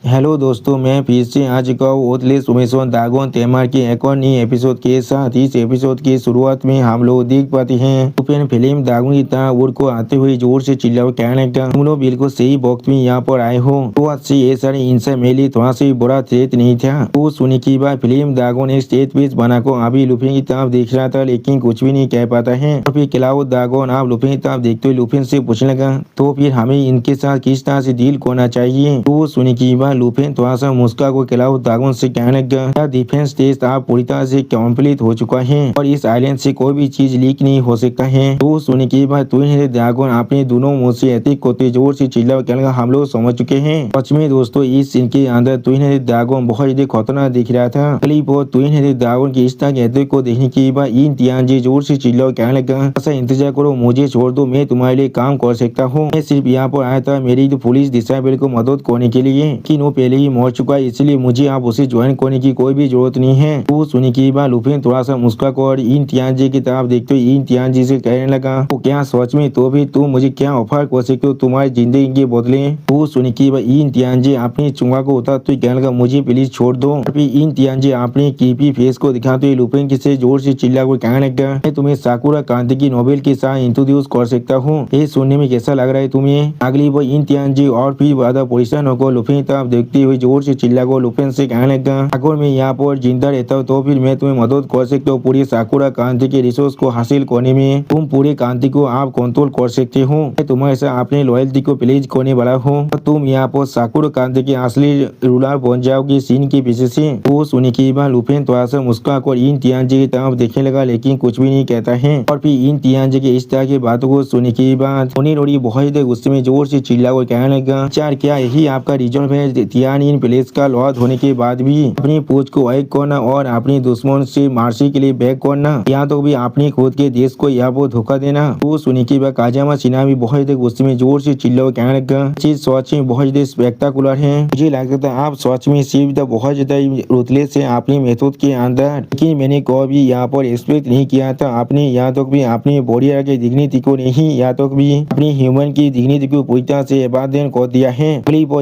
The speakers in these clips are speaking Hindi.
हेलो दोस्तों, मैं फिर से आ चुका हूँ ओतले सुमेशन दागोन तेमार के एक और नई एपिसोड के साथ। इस एपिसोड की शुरुआत में हम लोग देख पाते हैं तो फिर फिल्म दागोन की तरह उड़ को आते हुए जोर से चिल्लाओ कहने का तुम लोग बिल्कुल सही वक्त में यहाँ पर आए हो। तो आज से ये सारे इंसान मेरे लिए थोड़ा सा बड़ा थ्रेट नहीं था। तो सुनने की बात फिल्म दागोन एक स्टेज पेज बना को अभी लुफिन की तरफ देख रहा था, लेकिन कुछ भी नहीं कह पाता है। और फिर क्लाउड दागोन आप लुफिन की तरफ देखते हुए लुफिन से पूछने लगा तो फिर हमें इनके साथ किस तरह से डील करना चाहिए। तो सुनने की बात लुफिन थोड़ा सा मुस्का को क्लाउड दागोन से कहने लगा डिफेंस टेस्ट आप पूरी तरह से कंप्लीट हो चुका है और इस आइलैंड से कोई भी चीज लीक नहीं हो सकता है। तो सुनने की बात तुझे दागोन अपने दोनों मुंह से एथिक कोते जोर से चिल्ला कहने लगा हम लोग समझ चुके हैं। सच में दोस्तों इस सीन के अंदर तुझे दागोन बहुत ज्यादा खतरनाक दिख रहा था। क्लिप और तुझे दागोन की इस तरह के एथिक को देखने की बाद इन तियानजी जोर से चिल्ला कहने लगा ऐसा इंतजार करो, मुझे छोड़ दो, मैं तुम्हारे लिए काम कर सकता हूँ। मैं सिर्फ यहाँ पर आया था मेरी पुलिस डिसेबल को मदद करने के लिए, लेकिन वो पहले ही मर चुका है, इसलिए मुझे आप उसे ज्वाइन करने की कोई भी जरूरत नहीं है। तो सुनी की बात लुफिन थोड़ा सा मुस्का कर इन तियानजी की तरफ देखते हुए इन तियानजी से कहने लगा तो क्या सच में तो भी तुम मुझे क्या ऑफर कर सकते हो तुम्हारी जिंदगी के बदले। तो सुनी की बात इन तियानजी अपनी चुंगा को उतारते हुए कहने लगा मुझे प्लीज छोड़ दो। फिर इन तियानजी अपने कीपी फेस को दिखाते हुए लुफिन से जोर से चिल्ला कर कहने लगा मैं तुम्हें साकुरा क्रांति की नोबेल के साथ इंट्रोड्यूस कर सकता हूँ, ये सुनने में कैसा लग रहा है तुम्हें। अगली वो इन तियानजी और फिर ज्यादा परेशान होकर लुफिन तरफ देखते हुए जोर से चिल्ला को लुफिन से कहने लगा अगर मैं यहाँ पर जिंदा रहता हूँ तो फिर मैं तुम्हें मदद कर सकता हूँ पूरी साकुरा क्रांति के रिसोर्स को हासिल करने में। तुम पूरी क्रांति को आप कंट्रोल कर सकते हो। मैं तुम्हारे साथ अपने लॉयल्टी को प्लेज करने वाला हूँ, तुम यहाँ पर साकुरा क्रांति के असली रूलर बन जाओगे सीन के पीछे से। वो सुनी की बात लुफिन थोड़ा सा मुस्कुरा कर इन तियानजी की तरफ देखने लगा, लेकिन कुछ भी नहीं कहता है। और फिर इन तियानजी की इस तरह की बातों को सुनी की बात उन्हें बहुत ही गुस्से में जोर से चिल्ला कर कहने लगा चार क्या यही आपका रिजल्ट है तियान इन प्लेस का लॉर्ड होने के बाद भी अपनी पूछ को एक करना और अपने दुश्मन से मार्सी के लिए बैक करना, यहाँ तो भी अपने खुद के देश को यहाँ पर धोखा देना। वो सुनी की बात काजामा सिन्हा भी बहुत ज्यादा गुस्से में जोर से चिल्ला कहने लगा चीज सच में बहुत ज्यादा स्पेक्टाकुलर है, मुझे लगता था आप सच में सिर्फ बहुत ज्यादा रूथलेस है अपनी मेथड के अंदर, लेकिन मैंने कभी यहाँ पर एक्सपेक्ट नहीं किया था आपने यहाँ तक भी अपनी बॉडीर के डिग्निटी को नहीं, यहाँ तक भी अपनी ह्यूमन की डिग्निटी को पूरी तरह से अबादन कर दिया है।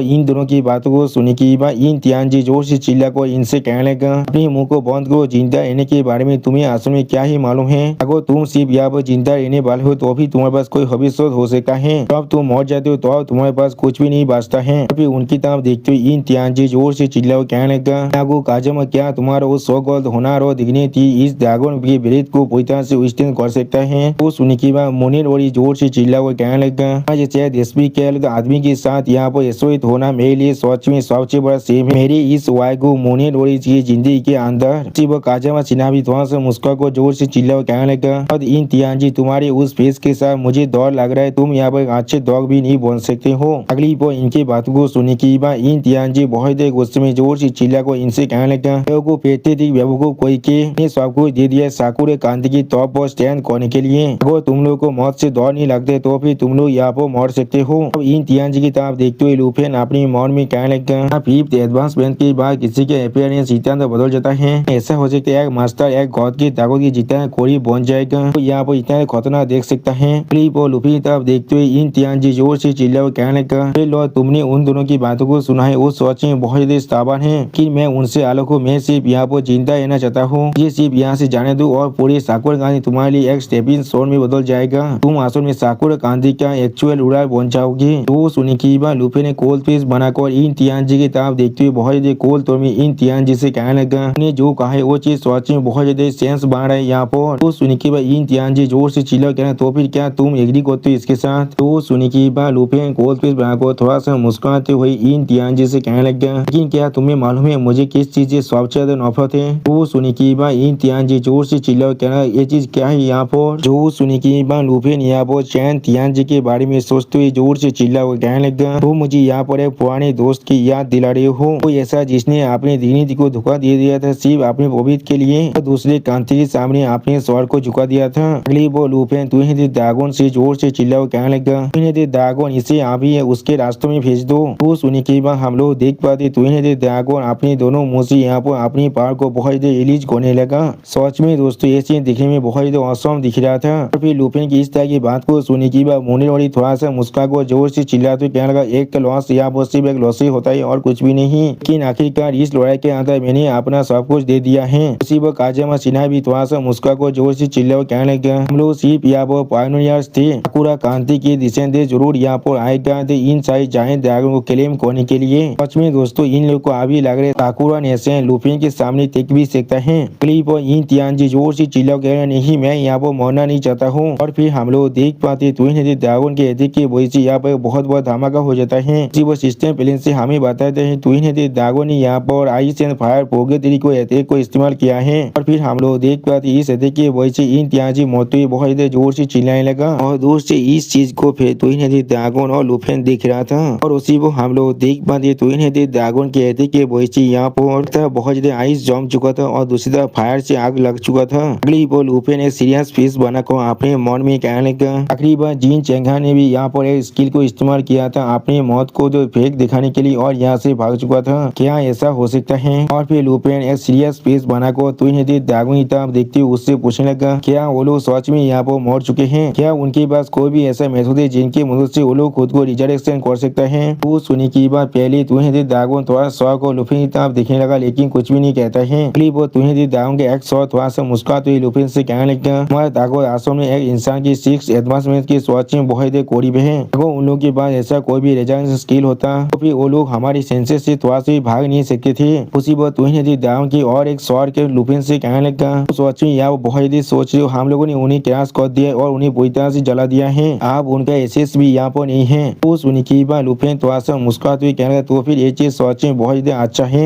इन दोनों की बातों को सुनी की बात इन तियानजी जोर से चिल्ला को इनसे कहने लगा अपने मुंह को बंद करो, जिंदा रहने के बारे में तुम्हें असल में क्या ही मालूम है। अगर तुम सिर्फ यहाँ पर जिंदा रहने वाले हो तो भी तुम्हारे पास कोई भविष्य हो सकता है, तब तुम मर जाते हो तो तुम्हारे पास कुछ भी नहीं बचता है। फिर उनकी तरफ देखते हुए इन तियानजी जोर से चिल्ला कहने लगा काजामा क्या तुम्हारा वो सौ गोल्ड होनार और डिग्निटी इस ड्रैगन की ब्रीथ को पूरी तरह से विस्तार कर सकता है। तो सुनी की बात मुनीर और जोर से चिल्ला कहने लगा जैसे एसपी के आदमी के साथ यहाँ पर एसोइट होना मेरे लिए सच में सबसे बड़ा सेम है मेरी इस वायगु मुनीर और की जिंदगी के अंदर। वो काजामा सिन्हा भी थोड़ा सा मुस्का को जोर से चिल्ला कहने लगा और इन तियानजी तुम्हारे उस फेस के साथ मुझे डर लग रहा है, तुम यहाँ पर अच्छे डॉग भी नहीं बन सकते हो। अगली पर इनकी बातों को सुनने की बात इन तियानजी बहुत गुस्से में जोर से चिल्ला को इनसे कहने लगा को पेटे थी बेवकूफ कोई के सब कुछ दे दिया साकुरे क्रांति की टॉप पर स्टैंड करने के लिए, अगर तुम लोग को मौत से डर नहीं लगते तो फिर तुम लोग यहाँ पर मर सकते हो। अब इन तियानजी की तरफ देखते हुए लुफिन अपनी मन में कहने लगा फिफ्थ एडवांसमेंट के बाद किसी के अपीयरेंस सिद्धांत बदल जाता है, ऐसा हो सकता है एक मास्टर एक गॉड की ताकत की जितना कोई बन जाएगा तो यहाँ पर इतना खतरनाक देख सकता है। क्लिप और लुफिन की तरफ देखते हुए इन तियानजी जोर से चिल्ला कहने लगा लो तुमने उन दोनों की बातों को सुना है वो सोच में बहुत ज्यादा स्थावन है कि मैं उनसे अलग हूँ, मैं सिर्फ यहाँ पर जिंदा रहना चाहता हूँ, ये सिर्फ यहाँ से जाने दो और पूरी साकुरा क्रांति तुम्हारे लिए एक स्टेपिंग स्टोन में बदल जाएगा, तुम असल में साकुरा क्रांति का एक्चुअल रूलर बन जाओगे। तो सुनी की बात लुफिन ने कोल्ड फेस बनाकर इन तियानजी की तरफ देखते हुए बहुत ज्यादा कोल्ड तौर में इन तियानजी से कहने लगा ने जो कहा है वो चीज सच में बहुत ज्यादा सेंस बन रहा है यहाँ पर। तो सुनी की बात इन तियानजी जोर से चिल्ला कहना तो फिर क्या तुम एग्री करते हो इसके साथ। तो सुनी की बात लुफिन कोल्ड फेस बनाकर थोड़ा सा मुस्कुराते हुए इन तियानजी से कहने लगा लेकिन क्या तुम्हें मालूम है मुझे किस चीज से सबसे ज्यादा नफरत है। तो सुनी की बात इन तियानजी जोर से चिल्ला कहना ये चीज क्या है यहाँ पर। जो सुनी की बात लुफिन यहाँ पर चैन तियानजी के बारे में सोचते हुए जोर से चिल्ला कहने लगा तो मुझे यहाँ पर एक पुराने दोस्त की याद दिला रहे हो, कोई ऐसा जिसने अपने दिग्निटी को धोखा दे दिया था सिर्फ अपने पवित्र के लिए और दूसरे क्रांति के सामने अपने स्वर को झुका दिया था। अगली वो लुफिन तुझे ड्रैगन से जोर से चिल्ला कहने लगा तुझे ड्रैगन इसे अभी उसके रास्तों में भेज दो। तो सुनी की बात हम लोग देख पाते तुझे ड्रैगन अपने दोनों मुंह से यहाँ पर अपनी पावर को बहुत रिलीज करने लगा। सच में दोस्तों ये सीन दिखने में बहुत औसम दिख रहा था। और फिर लुफिन की इस तरह की बात को सुनी की बात मुनीर थोड़ा सा मुस्का को जोर से चिल्लाते कहने लगा एक लॉस यहाँ पर सिर्फ एक लॉस ही होता है और कुछ भी नहीं। लेकिन आखिरकार इस लड़ाई के अंदर मैंने अपना सब कुछ दे दिया है। उसी वक्त काजमा सिन्हा भी थोड़ा सा मुस्का को जोर से चिल्ला कहने लगा, हम लोग सिर्फ यहाँ पर पायनियर्स थे, साकुरा क्रांति के डिसेंडेंट जरूर यहाँ पर आएगा इन सारी जायंट ड्रैगन को क्लेम करने के लिए। सच में दोस्तों इन लोग को अभी लग रहा है साकुरा नेशन लुफी के सामने टिक भी सकता है। क्लिप और इन तियानजी जोर से चिल्ला कह रहे नहीं मैं यहाँ पर मरना नहीं चाहता हूँ। और फिर हम लोग देख पाते ट्विन ड्रैगन के एथिक की वजह से यहाँ पर बहुत बड़ा धमाका हो जाता है। इसी वो सिस्टम प्लेन से हमें बताते हैं ट्विन ड्रैगन ने यहाँ पर आइस एंड फायर पोगेतरी को एथिक को इस्तेमाल किया है। और फिर हम लोग देख पाते इस एथिक की वजह से इन तियानजी मोटो बहुत जोर से चिल्लाने लगा और दूर से इस चीज को फिर ट्विन ड्रैगन और लुफेन दिख रहा था। और उसी को हम लोग देख पाते ट्विन ड्रैगन के एथिक के वजह से यहाँ पर बहुत ज्यादा आइस जम चुका था और दूसरी तरफ फायर से आग लग चुका था। अगली बार लुफेन एक सीरियस फेस बनाकर अपने मन में कहने लगा। आखिरी बार जिन चेंगा ने भी यहाँ पर एक स्किल को इस्तेमाल किया था अपनी मौत को जो फेक दिखाने के लिए और यहाँ से भाग चुका था। क्या ऐसा हो सकता है? और फिर लुफेन एक सीरियस फेस बनाकर ट्विन ड्रैगन की तरफ देखते हुए उससे पूछने लगा क्या वो लोग सच में यहाँ पर मर चुके हैं? क्या उनके पास कोई भी ऐसा मेथड है जिनकी मदद से वो लोग खुद को रिजरेक्शन कर सकता है? वो सुनी की बात पहले ट्विन ड्रैगन थोड़ा शौक और लुफेन की तरफ देखने लगा लेकिन कुछ भी नहीं कहता है। वो ट्विन ड्रैगन के एक शॉट थोड़ा सा मुस्कुराते हुए लुफेन से कहने लगा हमारे ताको आश्रम में एक इंसान की 6 एडवांसमेंट की सोच में बहुत करीब है। अगर उन लोगों के पास ऐसा कोई भी रेजरेक्शन स्किल होता तो फिर वो लोग हमारी सेंसेस से थोड़ा सा भाग नहीं सकते थे। उसी बात ट्विन ड्रैगन की और एक शॉट के लुफेन से कहने लगा सोच में या वो बहुत सोच रहे हो हम लोगों ने उन्हें क्रैश कर दिया और उन्हें पूरी तरह से जला दिया है। आप उनका एसेस भी यहाँ पर नहीं है। तो सुनी की बात लुफेन थोड़ा सा मुस्कुराते हुए कहने लगा तो फिर ये चीज सोच में बहुत ज्यादा अच्छा है।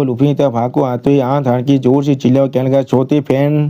लुफेन तक भाग को आते हुए आंख धारण की जोर से चिल्ला कहने लगा छोटे फैन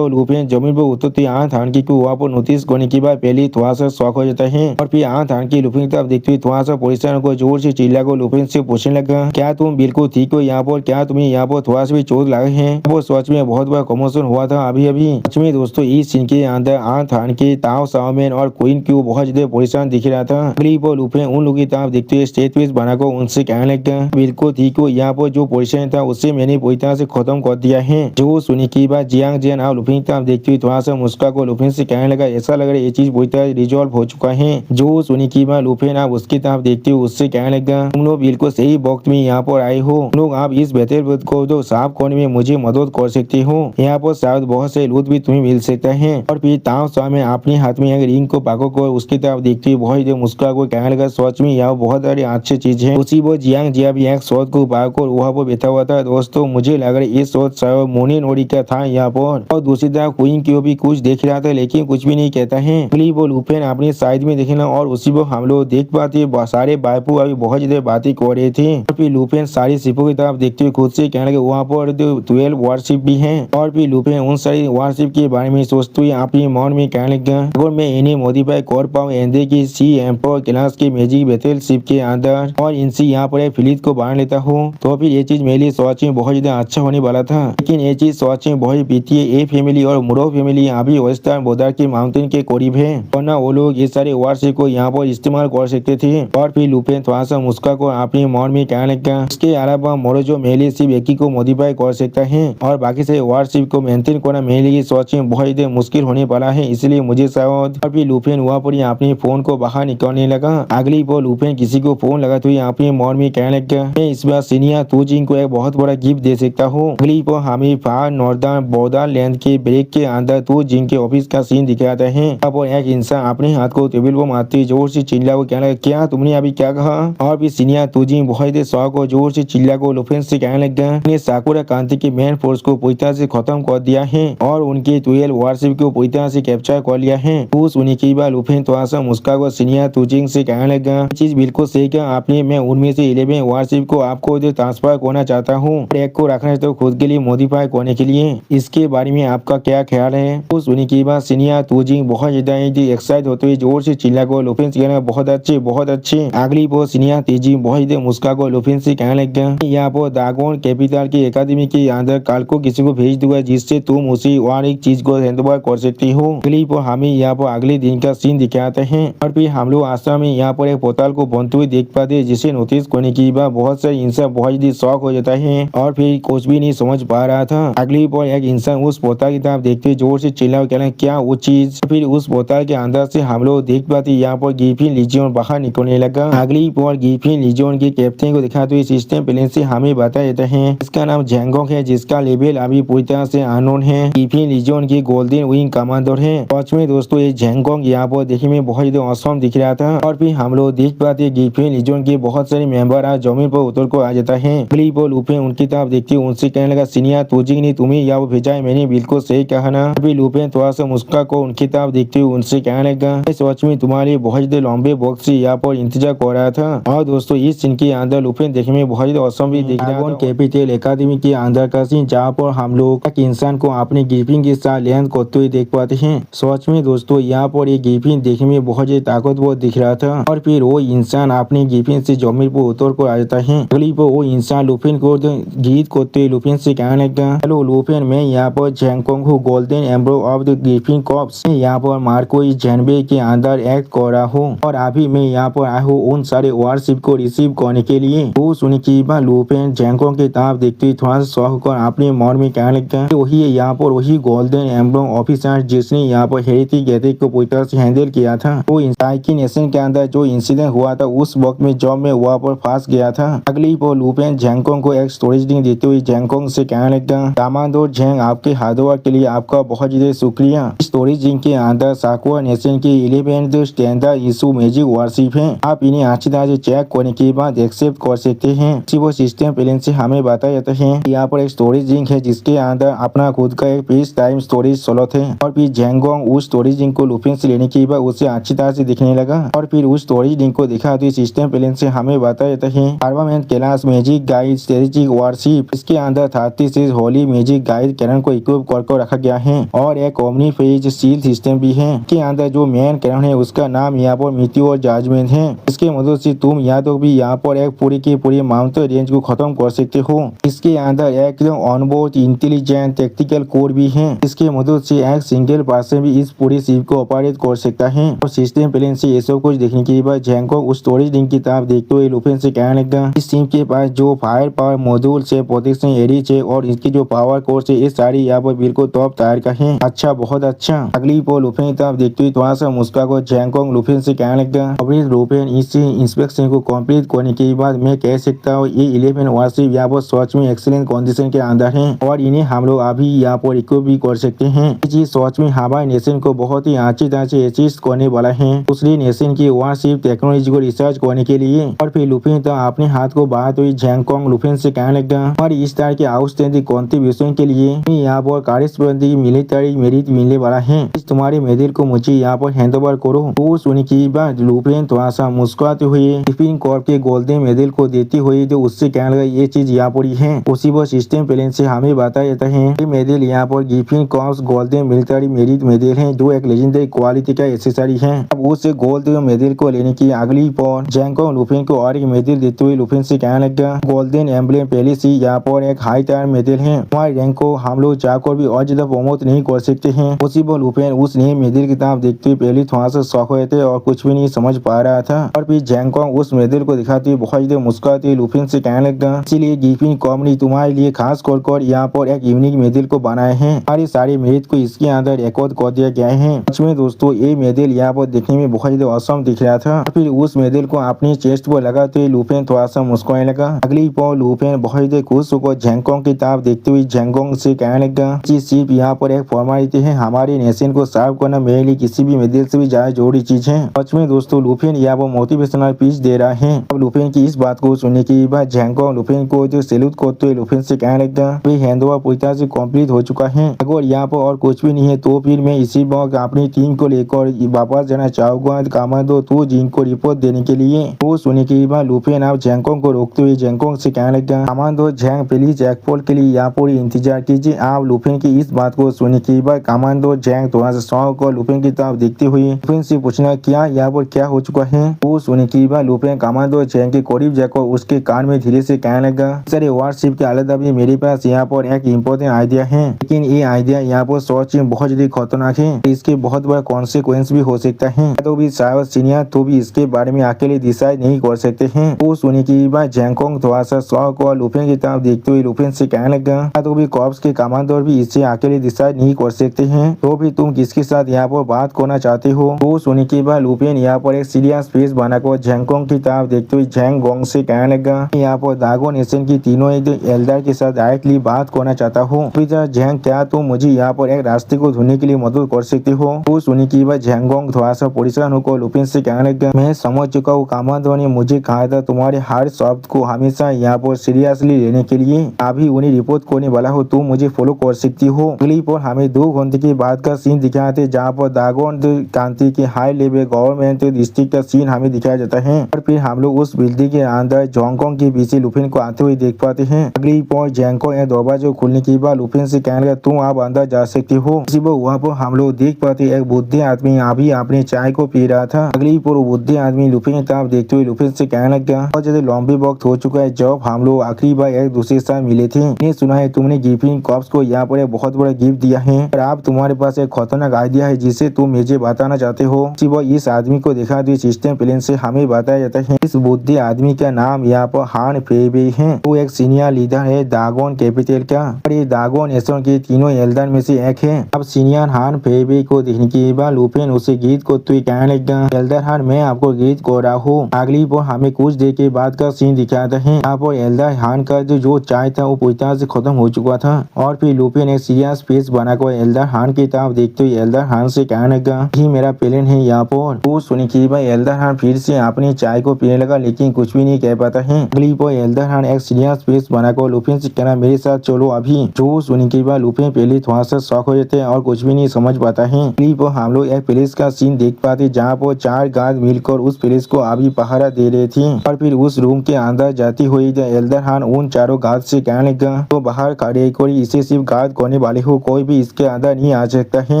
लुफेन जमीन पर उतरते आंख धारण की वहाँ पर नोटिस करने के बाद पहले थोड़ा सा शौक हो जाता है। और फिर आंख धारण की लुफेन तरफ देखते हुए थोड़ा सा पोजिशन को जोर से चिल्ला को लुफेन से पूछने लगा क्या तुम बिल्कुल ठीक हो यहाँ पर? क्या तुम्हें यहाँ पर थोड़ा सा भी चोट लगे है? वो सच में बहुत बड़ा कमोशन हुआ था अभी अभी। सच में दोस्तों इस सीन के अंदर आंख धारण के ताओ साओमेन और क्वीन की बहुत ज्यादा पोजिशन दिख रहा था। लुफेन उन लोगों की तरफ देखते हुए स्टेट पीस बनाकर उनसे कहने लगा बिल्कुल ठीक हो यहाँ पर जो पोजिशन था उससे मैंने पूरी तरह से खत्म कर दिया है। जो सुनी की बात जियांग जियान आप लुफेन तरफ देखते हुए थोड़ा सा मुस्का को लुफेन से कहने लगा ऐसा लग रहा है ये चीज पूरी तरह रिजॉल्व हो चुका है। जो सुनी की बात लुफेन आप उसकी तरफ देखते हुए उससे कहने लगा तुम लोग बिल्कुल सही वक्त में यहाँ पर आए हो। लोग आप इस बेहतर को जो साफ करने में मुझे मदद कर सकते हो। यहाँ पर शायद बहुत से लूट भी तुम्हें मिल सकता है। और फिर ताओ साओ में अपने हाथ में रिंग को पाको को उसकी तरफ देखते हुए बहुत मुस्का को कहने लगा सच में यहाँ बहुत सारी अच्छी चीज है। उसी वो जियांग जिया भी एक शॉट को पाकर वहाँ पर बैठा हुआ था। दोस्तों मुझे लग रहा है ये शॉट शायद मोनी नोरी का था यहाँ पर। और दूसरी तरफ क्वीन की भी कुछ देख रहा था लेकिन कुछ भी नहीं कहता है। वो लुफेन अपनी साइड में देखना और उसी को हम लोग देख पाते सारे बाइपू अभी बहुत ज्यादा बातें कर रहे थे। और फिर लुफेन सारी शिपों की तरफ देखते हुए खुद से कहने लगे वहाँ पर 12 वारशिप भी है। और फिर लुफेन उन सारी वारशिप के बारे में सोचते हुए अपने मन में कहने लगा अगर मैं इन्हें मॉडिफाई कर पाऊँ एंडे की सी एम्पर क्लास के मैजिक बैटल शिप के अंदर और इनसे यहाँ पर फ्लीट को बांध लेता हूँ तो फिर ये चीज मेरे लिए सोच में बहुत ज्यादा अच्छा होने वाला था। लेकिन ये चीज सोच में बहुत बीती है। ए फैमिली और मुरो फैमिली अभी वेस्टर्न बॉर्डर के माउंटेन के करीब है वरना वो लोग ये सारे वारशिप को यहाँ पर इस्तेमाल कर सकते थे। और फिर लुफेन थोड़ा सा मुस्का को अपने मन में कहने लगा इसके अलावा मोरो जो मेरे सिर्फ एक ही को मॉडिफाई कर सकता है और बाकी से वारशिप को मेंटेन करना मेरे लिए सोच में बहुत ज्यादा मुश्किल होने वाला है इसलिए मुझे शायद। और फिर लुफेन वहाँ पर अपने फोन को बाहर निकालने लगा। अगली बार लुफेन किसी को फोन लगाते हुए अपने मन में कहने लगा मैं इस बार सीनियर तुजिंग को एक बहुत बड़ा गिफ्ट दे सकता हूँ। अगली बार हमें फार नॉर्दर्न बॉर्डर लैंड के ब्रेक के अंदर तुजिंग के ऑफिस का सीन दिखाता है। अब एक इंसान अपने हाथ को टेबल पर मारते जोर से चिल्ला को कहने लगा क्या तुमने अभी क्या कहा? और फिर सीनियर तुजिंग बहुत शौक और जोर से चिल्ला को लुफेन से कहने लगा साकुरा क्रांति के मेन फोर्स को पूरी तरह से खत्म कर दिया है और उनके 12 वारशिप को पूरी तरह से कैप्चर कर लिया है। उस उन्हीं की बात लुफेन थोड़ा सा मुस्का को सीनियर तुजिंग से कहने लगा चीज बिल्कुल सही कहा आपने। मैं उनमें से 11 वारशिप को आपको जो ट्रांसफर करना चाहता हूँ एक को रखना तो खुद के लिए मॉडिफाई करने के लिए। इसके बारे में आपका क्या ख्याल है? उस उन्हीं की बात सीनियर तुजिंग बहुत ज्यादा एक्साइट होते हुए जोर से चिल्ला को लुफेन से कहना बहुत अच्छे बहुत अच्छे। अगली बार सीनियर तुजिंग बहुत ज्यादा मुस्का को लुफेन से कहने लगा यहाँ पर ड्रैगन कैपिटल की एकेडमी के अंदर कल को किसी को भेज दूंगा जिससे तुम उसी और एक चीज को हैंडओवर कर सकती हो। अगली पर हमें यहाँ पर अगले दिन का सीन दिखाते हैं। और फिर हम लोग आश्रम में यहाँ पर एक पोर्टल को बनते हुए देख पाते जिसे नोटिस करने की बात बहुत सारे इंसान बहुत जल्दी शौक हो जाता है और फिर कुछ भी नहीं समझ पा रहा था। अगली पर एक इंसान उस पोर्टल की तरफ देखते जोर से चिल्ला कहना क्या वो चीज। फिर उस पोर्टल के अंदर से हम लोग देख पाते यहाँ पर गिफिन लीजियन बाहर निकलने लगा। अगली पर गिफिन लीजियन लिजोन के कैप्टन को दिखाते हुए सिस्टम प्लेन से हमें बता देते हैं इसका नाम जैंगोंग है, जिसका लेवल अभी पूरी तरह से अननोन है। गिफिन लिजोन की गोल्डन विंग कमांडर है। सच में दोस्तों ये जैंगोंग यहाँ पर देखने में बहुत ज्यादा औसम दिख रहा था। और फिर हम लोग देख पाते गिफिन लिजोन के बहुत सारे मेंबर आज जमीन पर उतर को आ जाता है। अगली पर लुपेन उनकी तरफ देखते उनसे कहने लगा सीनियर तुझे नहीं तुम्हें यहाँ भेजा है, मैंने बिल्कुल सही कहा ना। अभी लुपेन थोड़ा सा मुस्का को उनकी तरफ देखते हुए उनसे कहने लगा सच में तुम्हारे बहुत ज्यादा लंबे वक्त से यहाँ पर इंतजार कर रहा था। और दोस्तों इस सीन के अंदर लुपेन देखने में बहुत ज्यादा औसम भी दिख रहा था। कैपिटल एकेडमी के अंदर का सीन जहाँ पर हम लोग एक इंसान को अपने गिफिन के साथ लैंड करते हुए देख पाते हैं। सच में दोस्तों यहाँ पर ये गिफिन देखने में बहुत ज्यादा ताकतवर दिख रहा था। और फिर वो इंसान अपने गिफिन से जमीन पर उतर कर आ जाता है। अगली पर वो इंसान लुपेन को गीत करते हुए लुपेन से कहने लगा हेलो लुपेन, मैं यहाँ पर जैंगकोंग हूँ, golden emblem of the Griffin corps. मैं यहाँ पर मार्को इस जनबे के अंदर एक्ट कर रहा हूँ और अभी मैं यहाँ पर आया हूँ उन सारे वारशिप को रिसीव करने के लिए। वो सुनी की बात लुपेन जैंगकोंग की तरफ देखते हुए थोड़ा सा शौक कर अपने मन में कहने लगा वही है यहाँ पर वही गोल्डन एम्ब्रो ऑफिसर जिसने यहाँ पर हेरिटी गैथिक को पूरी तरह से हैंडल किया था। वो ताइकी नेशन के अंदर जो इंसिडेंट हुआ था उस वक्त में जब मैं वहाँ पर फंस गया था। अगली पर लुपेन जैंगकोंग को एक स्टोरेज लिंक देते हुए जैंगकोंग से कहने लगा कमांडर जैंग, आपके हार्डवर्क के लिए आपका बहुत ज्यादा शुक्रिया। स्टोरेज लिंक के अंदर साकुआ नेशन की 11th standard issue magic warship है। आप इन्हें अच्छी तरह से चेक करने के बाद एक्सेप्ट कर सकते हैं। वो सिस्टम प्लेन से हमें बताया जाता है यहाँ पर एक स्टोरेज लिंक है जिसके अंदर अपना खुद का एक पीस टाइम स्टोरेज स्लॉट है। और फिर जैंगोंग उस स्टोरेज लिंक को लुपेन से लेने के बाद उसे अच्छी तरह से दिखने लगा। और फिर उस स्टोरेज लिंक को दिखा तो सिस्टम प्लेन से हमें बताया जाता है armament class magic guide strategic warship, इसके अंदर 36 होली मैजिक गाइड कैनन को इक्विप कर रखा गया है। और एक ओमनी फेज सील सिस्टम भी है। इसके अंदर जो मेन कैनन है उसका नाम यहाँ पर मीटियोर जजमेंट है। इसके मदद से तुम या तो भी यहाँ पर एक पूरी की पूरी माउंटेन रेंज को खत्म कर सकते हो। इसके अंदर एक ऑनबोर्ड इंटेलिजेंट टैक्टिकल कोर भी है। इसके मदद से एक सिंगल पर्सन भी इस पूरी शिप को ऑपरेट कर सकता है। और सिस्टम प्लेन से ये सब कुछ देखने के बाद जैंगकोंग उस स्टोरेज लिंक की तरफ देखते हुए लुपेन से कहने लगा इस शिप के पास जो फायर पावर मॉड्यूल से प्रोटेक्शन एरिज है और इसकी जो पावर कोर्स है ये सारी यहाँ पर बिल्कुल टॉप टायर का है। अच्छा, बहुत अच्छा। अगली पर लुपेन की तरफ देखते हुए थोड़ा सा मुस्का को जैंगकोंग लुपेन से कहने लगा अभी लुपेन इस इंस्पेक्शन को कंप्लीट करने के बाद मैं कह सकता हूँ ये 11 वारशिप यहाँ पर सच में एक्सीलेंट कंडीशन के अंदर है और इन्हें हम लोग अभी यहाँ पर इक्विप भी कर सकते हैं। ये चीज सच में हमारे नेशन को बहुत ही अच्छी तरह से असिस्ट करने वाला है। दूसरी नेशन की वारशिप टेक्नोलॉजी को रिसर्च करने के लिए। और फिर लुपेन तो अपने हाथ को बढ़ाते हुए जैंगकोंग लुपेन से कहने लगा और इस तरह के आउटस्टैंडिंग कंट्रीब्यूशन के लिए यहाँ पर कॉरेस्पॉन्डिंग मिलिट्री मेरिट मिलने वाला है। तुम्हारे मेडल को मुझे यहाँ पर हैंड ओवर करो। वो सुनी की बात लुपेन थोड़ा सा मुस्कुराते हुए गिफिन कॉर्प के गोल्डन मेडल को देते हुए जो उससे कहने लगा ये चीज यहाँ पर है। उसी वो सिस्टम प्लेन से हमें बताया जाता है ये मेडल यहाँ पर Griffin corps golden military merit medal है जो एक लेजेंडरी क्वालिटी का एक्सेसरी है। अब उस गोल्ड मेडल को लेने की अगली पर जैंगकोंग लुपेन को और एक मेडल देते हुए लुपेन से कहने लगा गोल्डन एम्ब्लेम पहले से यहाँ पर एक हाई टायर मेडल है। हमारे रैंक को हम लोग जाकर भी और ज्यादा प्रमोट नहीं कर सकते हैं। उसी पर लुपेन उस नए मेडल की तरफ देखते हुए पहले थोड़ा सा शौक हुए थे और कुछ भी नहीं समझ पा रहा था। और फिर जैंगकोंग उस मेडल को दिखाते हुए बहुत ज्यादा मुस्कुराते लुपेन से कहने लगा इसीलिए गिफिन कॉर्प ने तुम्हारे लिए खास कर यहाँ पर एक यूनिक मेडल को बनाए हैं। हमारे सारे मेरिट को इसके अंदर रिकॉर्ड कर दिया गया है। सच में दोस्तों ये मेडल यहाँ पर देखने में बहुत ज्यादा औसम दिख रहा था। फिर उस मेडल को अपनी चेस्ट पर लगाते हुए लुपेन थोड़ा सा मुस्कुराने लगा। अगली पर लुपेन बहुत ज्यादा खुश होकर जैंगकोंग की तरफ देखते हुए जैंगकोंग से कहने लगा कि सिर्फ यहाँ पर एक फॉर्मेलिटी है, हमारे नेशन को सर्व करना मेरे लिए किसी भी मेडल से भी ज्यादा जरूरी चीज है। सच में दोस्तों लुपेन यहाँ पर मोटिवेशनल स्पीच दे रहा है। अब लुपेन की इस बात को सुनने के बाद जैंगकोंग लुपेन को जो सैल्यूट करते हुए लुपेन से कहने लगा वे हैंडओवर पूरी तरह से कंप्लीट हो चुका है। अगर यहाँ पर और कुछ भी नहीं है तो फिर मैं इसी वक्त अपनी टीम को लेकर वापस जाना चाहूंगा कमांडो तो जिंग को रिपोर्ट देने के लिए। वो सुनने के बाद लुपेन अब जैंगकोंग को रोकते हुए जैंगकोंग से कहने लगा कमांडो जैंग प्लीज एयरपोर्ट के लिए यहाँ पर इंतजार कीजिए। आप लुपेन की इस बात को सुनने के बाद कमांडो जैंग थोड़ा सा शौक और लुपेन की तरफ देखते हुए लुपेन से पूछना क्या यहाँ पर क्या हो चुका है। वो सुनने के बाद लुपेन कमांडो जैंग के करीब जाकर उसके कान में धीरे से कहने लगा सर वारशिप के अलावा भी मेरे पास यहाँ पर एक इम्पोर्टेंट आइडिया है, लेकिन ये आइडिया यहाँ पर सोच में बहुत ज्यादा खतरनाक है। इसके बहुत बड़ा कॉन्सिक्वेंस भी हो सकता है। तो भी शायद सीनियर तो भी इसके बारे में अकेले डिसाइड नहीं कर सकते हैं। वो सुनने की बात जैंगकोंग थोड़ा सा शौक और लुपेन की तरफ देखते हुए लुपेन से कहने लगा तो भी कॉर्प्स के कमांडर भी इससे अकेले डिसाइड नहीं कर सकते हैं। तो भी तुम किसके साथ यहाँ पर बात करना चाहते हो। वो सुनने के बाद लुपेन यहाँ पर एक सीरियस फेस बनाकर जैंगकोंग की तरफ देखते हुए झैंग गोंग से कहने लगा, यहाँ पर दागोन नेशन की तीनों एक एल्डर के साथ डायरेक्टली बात करना चाहता हूँ। झैंग क्या तुम मुझे यहाँ पर एक रास्ते को ढूंढने के लिए मदद कर सकते हो? वो सुनी की बात झैंगोंग थोड़ा सा परेशान होकर लुपिन से कहने लगा, मैं समझ चुका हूँ कामांडो ने मुझे कहा था तुम्हारे हर शब्द को हमेशा यहाँ पर सीरियसली लेने के लिए। अभी उन्हें रिपोर्ट करने वाला हो, तुम मुझे फॉलो कर सकती हो। अगली पर हमें 2 घंटे के बाद का सीन दिखाया थे जहाँ पर दागोन कांति के हाई लेवल गवर्नमेंट डिस्ट्रिक्ट का सीन हमें दिखाया जाता है और फिर हम लोग उस बिल्डिंग के अंदर जोंगकोंग के पीछे लुपिन को आते हुए देख पाते हैं। अगली पर जैंको दरवाजा खुलने के बाद लुपिन से कहने लगा, तुम आप अंदर जा सकते हो। इसी पर वहाँ पर हम लोग देख पाते एक बुद्धि आदमी अभी अपने चाय को पी रहा था। अगली पर बुद्धि आदमी लुपिन की तरफ देखते हुए लुपिन से कहने लगा, बहुत ज्यादा लंबी वक्त हो चुका है जब हम लोग आखिरी बार एक दूसरे के साथ मिले थे। मैंने सुना है तुमने गिफिन कॉप्स को यहाँ पर एक बहुत बड़ा गिफ्ट दिया है और आप तुम्हारे पास एक खतरनाक आइडिया है जिसे तुम मुझे बताना चाहते हो। इस आदमी को देखा तो सिस्टम प्लेन से हमें बताया जाता है इस बुद्धि आदमी का नाम यहाँ पर हान फेबे है। वो एक सीनियर लीडर है दागोन कैपिटल का और ये दागोन नेशन के तीनों एल्डर में से एक है। अब सीनियर हान फेबे को देखने के बाद लुपिन उसे गीत को तो कहने लगा, एल्डर हान मैं आपको गीत को रहा हूँ। अगली पर हमें कुछ देर के बाद का सीन दिखाता है। यहाँ पर एल्डर हान का जो चाय था वो पूरी तरह से खत्म हो चुका था और फिर लुपिन एक सीरियस फेस बनाकर एल्डर हान की तरफ देखते हुए एल्डर हान से कहने लगा, ही मेरा प्लेन है यहाँ पर। वो सुनी कि भाई एल्डर हान फिर से अपनी चाय को पीने लगा लेकिन कुछ भी नहीं कह पाता है। अगली पर एल्डर हान एक सीरियस फेस बनाकर लुपिन से कहना, मेरे साथ चलो अभी। जो सुनी कि भाई लुपिन पहले थोड़ा सा शॉक हो जाते हैं और कुछ भी नहीं समझ पाता है। अगली पर हम लोग एक प्लेस का सीन देख पाते जहाँ पर 4 गार्ड मिलकर उस प्लेस को अभी पहरा दे रहे थे और फिर उस रूम के अंदर जाती हुई एल्डर हान उन चारों गार्ड से कहने लगा, तो बाहर खड़े कर इसे सिर्फ गार्ड करने वाले हो, कोई भी इसके अंदर नहीं आ सकता है।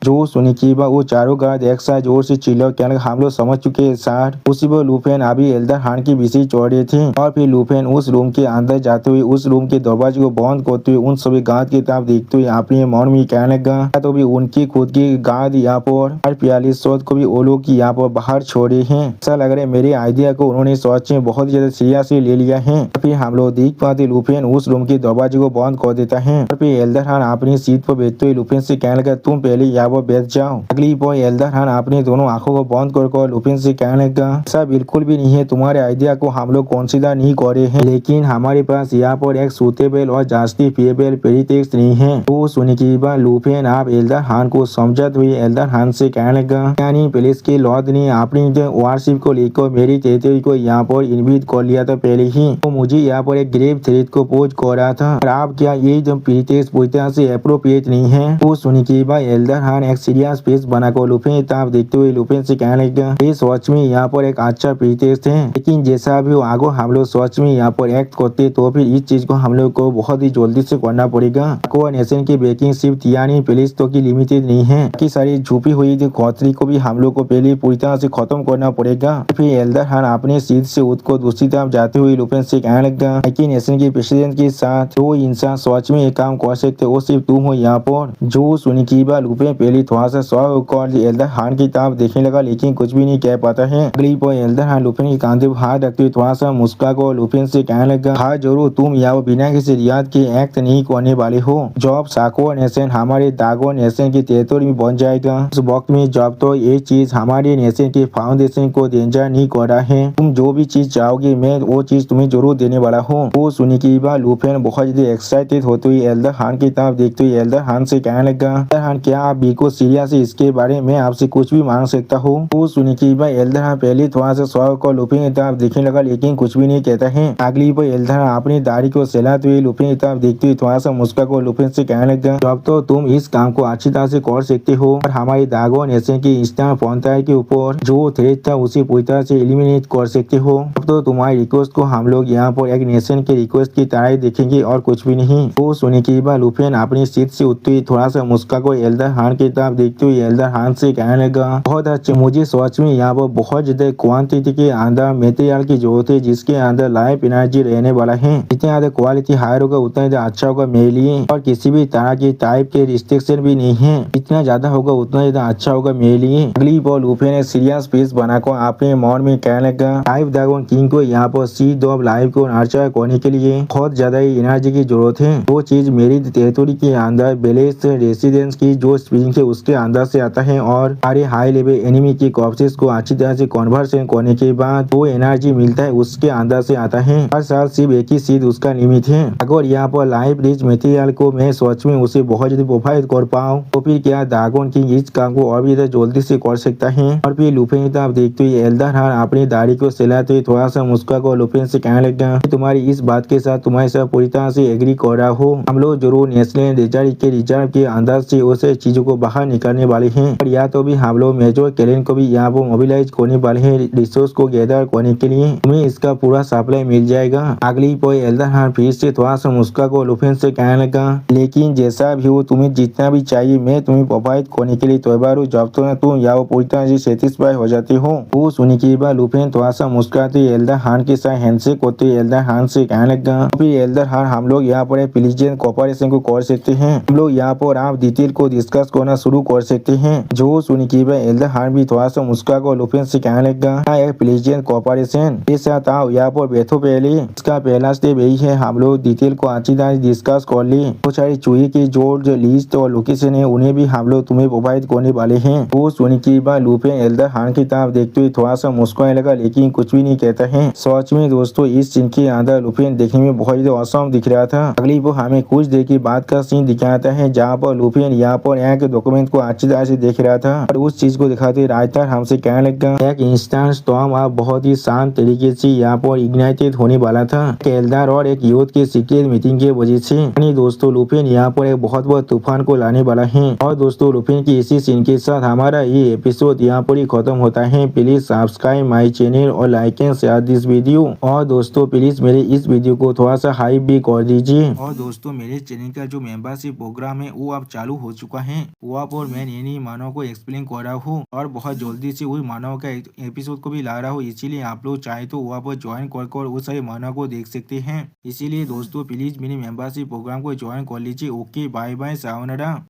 जो सुनी कि वो चारों गार्ड एक साथ जोर से चिल्लाकर कहने लगा, हम लोग समझ चुके हैं सर। उसी पर लुपिन अभी एल्डर हान के पीछे चढ़ रहे थे और फिर लुपिन उस रूम के अंदर जाते हुए उस रूम के दरवाजे को बंद करते हुए उन सभी गार्ड की तरफ देखते हुए अपने मन में कहने लगा, तो भी उनकी खुद की गार्ड यहाँ पर और 42 को भी वो लोग यहाँ पर बाहर छोड़े हैं। ऐसा लग रहा है मेरे आइडिया को उन्होंने सच में बहुत ज्यादा सीरियसली ले लिया है। फिर हम लोग देख पाते लुपिन उस रूम के दरवाजे को बंद कर देता है और फिर एल्डर हान अपनी सीट पर बैठते हुए लुपिन से कहने लगा, तुम पहले यहाँ पर बैठ जाओ। अगली पर एल्डर हान अपनी दोनों आंखों को बंद कर लुपिन से कहने लगा, ऐसा बिल्कुल भी नहीं है, तुम्हारे आइडिया को हम लोग कंसीडर नहीं कर रहे हैं लेकिन हमारे पास यहाँ पर एक सूटेबल और जस्टिफिएबल प्रीटेक्स्ट नहीं है। वो सुनी की बात लुपिन आप एल्डर हान को समझाते हुए एल्डर हान से कहने लगा, यानी पुलिस के लॉर्ड ने अपनी वारशिप को लेकर मेरी टेरिटरी को यहाँ पर इन्वाइट कर लिया था पहले ही, तो मुझे यहाँ पर एक ग्रेव थ्रेट को पोज कर रहा था और आप क्या ये जो प्रीटेक्स्ट पूरी तरह से अप्रोप्रिएट नहीं है। वो सुनी की बात एल्डर हान एक सीरियस फेस बनाकर लुपिन तरफ देखते हुए लुपिन से कहने लगा, ये सच में यहाँ पर एक अच्छा प्रीटेक्स्ट है लेकिन जैसा भी आगे हम लोग सच में यहाँ पर एक्ट करते तो फिर इस चीज को हम लोग को बहुत ही जल्दी से करना पड़ेगा। नेशन की बेकिंग सिर्फ तियानी पुलिस तो की लिमिटेड नहीं है कि सारी छुपी हुई जो खतरी को भी हम लोग को पहले पूरी तरह से खत्म करना पड़ेगा। फिर एल्डर हान अपने सीट से उठकर दूसरी तरफ जाते हुए लुपिन से कहने लगा, कि नेशन के प्रेसिडेंट के साथ जो इंसान सच में ये काम कर सकते वो सिर्फ तुम हो यहाँ पर। जो सुनी की बात लुपिन पहले थोड़ा सा शॉक होकर एल्डर हान की तरफ देखने लगा लेकिन कुछ भी नहीं कह पाता है। अगली पर एल्डर हान लुपिन के कांधे पर हाथ रखते हुए थोड़ा सा मुस्कुरा कर लुपिन से कहने लगा, हाँ जरूर, तुम यहाँ बिना किसी रियाद के एक्ट नहीं करने वाले हो। जब साको नेशन हमारे दागो नेशन की टेरिटरी में बन जाएगा उस वक्त में जब तो ये चीज हमारे नेशन के फाउंडेशन को डेंजर नहीं कर रहा है, तुम जो भी चीज चाहोगे मैं वो चीज तुम्हें जरूर देने वाला हूँ। वो सुनी की बात लुपिन बहुत ज्यादा एक्साइटेड होते हुए एल्डर हान की तरफ देखते हुए एल्डर हान से कहने लगा, एल्डर हान क्या आप बिल्कुल सीरियस है इसके बारे में आपसे कुछ भी मांग सकता हूँ। वो सुनी की बात एल्डर हान पहले थोड़ा सा शौक और लुपिन की तरफ देखने लगा लेकिन कुछ भी नहीं कहता है। अगली पर एल्डर हान अपनी दाढ़ी को सहलाते हुए लुपिन की तरफ देखते हुए थोड़ा सा मुस्कुरा कर लुपिन से कहने लगा, जब तो तुम इस काम को अच्छी तरह से कर सकते हो और हमारे दागो नेशन की ईस्टर्न फ्रंटियर के ऊपर जो थ्रेट था उसे पूरी तरह से एलिमिनेट कर सकते हो। अब तो तुम्हारी रिक्वेस्ट को हम लोग यहाँ पर एक नेशन के रिक्वेस्ट की तरह देखेंगे और कुछ भी नहीं। वो सुनी की बात लुपिन अपनी सीट से उठते हुए थोड़ा सा मुस्कुरा कर एल्डर हान की तरफ देखते हुए एल्डर हान से कहने लगा, बहुत अच्छे, मुझे सच में यहाँ पर बहुत ज्यादा क्वांटिटी के अंदर मेटेरियल की जरूरत है जिसके अंदर लाइफ एनर्जी रहने वाला है। जितने ज्यादा क्वालिटी हायर होगा उतना ज्यादा अच्छा होगा मेरे लिए और किसी भी तरह की टाइप के रिस्ट्रिक्शन भी नहीं है, जितना ज्यादा होगा उतना ज्यादा अच्छा होगा मेरे लिए। अगली बार लुपिन ने सीरियस फेस बनाकर अपने मन में कहने लगा, लाइफ ड्रैगन किंग को यहाँ पर सीड ऑफ लाइफ को नर्चर करने के लिए बहुत ज्यादा एनर्जी की जरूरत है। वो चीज मेरी टेरिटरी के अंदर बेलेस रेसिडेंस की जो स्प्रिंग है उसके अंदर से आता है और सारे हाई लेवल एनिमी की कॉर्प्सेस को अच्छी तरह से कन्वर्सन करने के बाद वो एनर्जी एनर्जी मिलता है उसके अंदर से आता है। हर साल सिर्फ एक ही चीज उसका लिमिट है। अगर यहाँ पर लाइव रिच मटेरियल को मैं सच में उसे बहुत जल्दी प्रोवाइड कर पाऊँ तो फिर क्या ड्रैगन किंग इस काम को और भी जल्दी से कर सकता है। और फिर लुफिन आप देखते ही एल्डर हार्न अपनी दाढ़ी को सहलाते हुए थोड़ा सा मुस्का को लुफिन से कहने लगा, तुम्हारी इस बात के साथ तुम्हारे साथ पूरी तरह से एग्री कर रहा हो। हम लोग जरूर नेशनल रिजर्व के अंदर से उसे चीजों को बाहर निकालने वाले हैं और या तो भी हम लोग मेजर कैलेन को भी यहाँ पर मोबिलाइज करने वाले हैं रिसोर्स को गैदर करने के लिए। तुम्हें इसका पूरा सप्लाई मिल जाएगा। अगली पर एल्डर हार्न फिर से थोड़ा सा मुस्का को लुफिन से कहने लगा, लेकिन जैसा भी हो तुम्हें जितना भी चाहिए मैं तुम्हें प्रोवाइड करने के लिए तैयार हूँ जब तो तुम यहाँ पूरी तरह से सेटिस्फाई हो जाते हो। वो सुनने के बाद लुफिन थोड़ा सा मुस्कुराते एल्डर हार्न के साथ हैंडशेक करते एल्डर हार्न से कहने लगा, फिर एल्डर हार्न हम लोग यहाँ पर प्लीजेंट कोऑपरेशन को कर सकते हैं। हम लोग यहाँ पर आप डिटेल को डिस्कस करना शुरू कर सकते हैं। जो सुनने के बाद एल्डर हार्न भी थोड़ा सा मुस्कुरा कर लुफिन से कहने लगा, एक प्लीजेंट कोऑपरेशन के साथ आओ यहाँ पर बैठो। पहले इसका पहला स्टेप यही है हम लोग डिटेल को अच्छी तरह डिस्कस कर ले। बहुत सारी चूहे की जो लिस्ट और लोकेशन है उन्हें भी हम लोग तुम्हें प्रोवाइड करने वाले हैं। वो सुनने के बाद लुफिन एल्डर हार्न की तरफ देखते हुए थोड़ा सा मुस्कुराने लगा लेकिन कुछ भी नहीं कहता है। सच में दोस्तों इस सीन के अंदर लुफिन देखने में बहुत ही औसम दिख रहा था। अगली वो हमें कुछ देर के बाद का सीन दिखाता है जहाँ पर लुफिन यहाँ पर यहाँ के डॉक्यूमेंट को अच्छी तरह से देख रहा था और उस चीज को दिखाते राइटर हमसे कहने लगा, एक इंस्टेंट स्टॉर्म अब बहुत ही शांत तरीके से यहाँ पर इग्नाइटेड होने वाला था एल्डर और एक यूथ के सीक्रेट मीटिंग की वजह से। दोस्तों लुफिन यहाँ पर एक बहुत बड़ा तूफान को लाने वाला है। और दोस्तों लुफिन की इसी सीन के साथ हमारा ये एपिसोड यहाँ पर ही खत्म होता है। प्लीज सब्सक्राइब माय चैनल और like and share this video. और दोस्तों प्लीज मेरे इस वीडियो को थोड़ा सा हाइप भी कर दीजिए। और दोस्तों मेरे चैनल का जो मेंबरशिप प्रोग्राम है वो अब चालू हो चुका है। वो आप और मैं नई मानव को एक्सप्लेन कर रहा हूँ और बहुत जल्दी से वही मानव का एपिसोड को भी ला रहा हूँ। इसीलिए आप लोग चाहे तो वहाँ पर ज्वाइन कर उस सारे मानव को देख सकते हैं। इसीलिए दोस्तों प्लीज मेरे मेंबरशिप प्रोग्राम को ज्वाइन कर लीजिए। Okay bye bye sayonara.